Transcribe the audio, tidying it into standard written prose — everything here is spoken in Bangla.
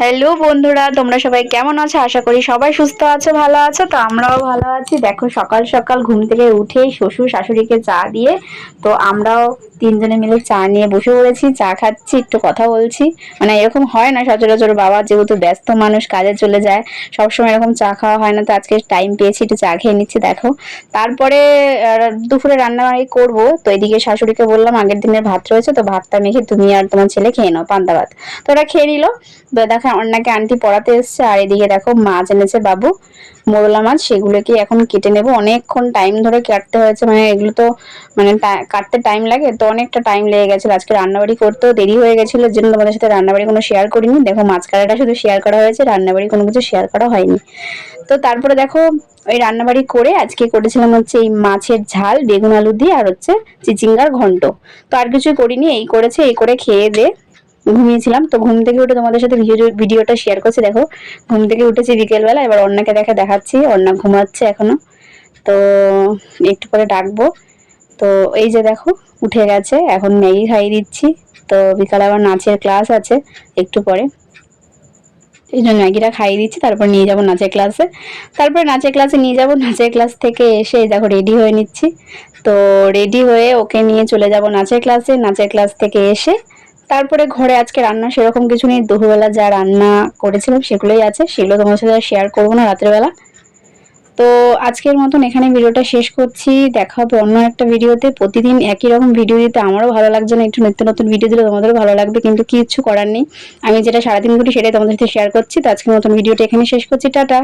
হ্যালো বন্ধুরা, তোমরা সবাই কেমন আছো? আশা করি সবাই সুস্থ আছো, ভালো আছো। তো আমরাও ভালো আছি। দেখো সকাল সকাল ঘুম থেকে উঠেই শ্বশুর শাশুড়িকে চা দিয়ে তো আমরাও তিনজনে মিলে চা নিয়ে বসে পড়েছি, চা খাচ্ছি, একটু কথা বলছি। মানে এরকম হয় না সচরাচর, বাবা যেহেতু ব্যস্ত মানুষ কাজে চলে যায়, সবসময় এরকম চা খাওয়া হয় না। তো আজকে টাইম পেয়েছি, একটু চা খেয়ে নিচ্ছি। দেখো তারপরে দুপুরে রান্নাবাড়ি করবো। তো এদিকে শাশুড়িকে বললাম আগের দিনের ভাত রয়েছে, তো ভাতটা মেখে তুমি আর তোমার ছেলে খেয়ে নাও পান্তা ভাত। তো ওরা খেয়ে নিল। দেখো অন্যকে আন্টি পড়াতে এসছে, আর এদিকে দেখো মাছ এনেছে বাবু, মোরলা মাছ। সেগুলোকে এখন কেটে নেবো। অনেকক্ষণ টাইম ধরে কাটতে হয়েছে, মানে এগুলো তো মানে কাটতে টাইম লাগে, তো অনেকটা টাইম লেগে গেছিল। আজকে রান্নাবাড়ি করতেও দেরি হয়ে গেছিল, এর জন্য তোমাদের সাথে রান্নাবাড়ি কোনো শেয়ার করিনি। দেখো মাছ কাটাটা শুধু শেয়ার করা হয়েছে, রান্নাবাড়ি কোনো কিছু শেয়ার করা হয়নি। তো তারপরে দেখো ওই রান্নাবাড়ি করে আজকে করেছিলাম হচ্ছে এই মাছের ঝাল বেগুন আলু দিয়ে, আর হচ্ছে চিচিঙ্গার ঘন্ট। তো আর কিছু করিনি, এই করেছে। এই করে খেয়ে দে ঘুমিয়েছিলাম। তো ঘুম থেকে উঠে তোমাদের সাথে ভিডিওটা শেয়ার করছি। দেখো ঘুম থেকে উঠেছি বিকেলবেলা, এবার অন্যকে দেখাচ্ছি। অন্য ঘুমাচ্ছে এখনো, তো একটু পরে ডাকবো। তো এই যে দেখো উঠে গেছে, এখন ম্যাগি খাইয়ে দিচ্ছি। তো বিকালে আবার নাচের ক্লাস আছে একটু পরে, এই জন্য ম্যাগিটা খাইয়ে দিচ্ছি। তারপর নিয়ে যাব নাচের ক্লাসে। তারপরে নাচের ক্লাসে নিয়ে যাব, নাচের ক্লাস থেকে এসে দেখো রেডি হয়ে নিচ্ছি। তো রেডি হয়ে ওকে নিয়ে চলে যাব নাচের ক্লাসে। নাচের ক্লাস থেকে এসে তারপরে ঘরে আজকে রান্না সেরকম কিছু নেই, দুপুরবেলা যা রান্না করেছিলাম সেগুলোই আছে, সেগুলো তোমার সাথে শেয়ার করবো না রাতের বেলা। তো আজকের মতন এখানে ভিডিওটা শেষ করছি। দেখা হবে অন্য একটা ভিডিওতে। প্রতিদিন একই রকম ভিডিও দিতে আমারও ভালো লাগছে না, একটু নিত্য নতুন ভিডিও দিলে তোমাদেরও ভালো লাগবে, কিন্তু কিছু করার নেই। আমি যেটা সারাদিন করি সেটাই তোমাদের সাথে শেয়ার করছি। তো আজকের মতন ভিডিওটা এখানে শেষ করছি। টাটা।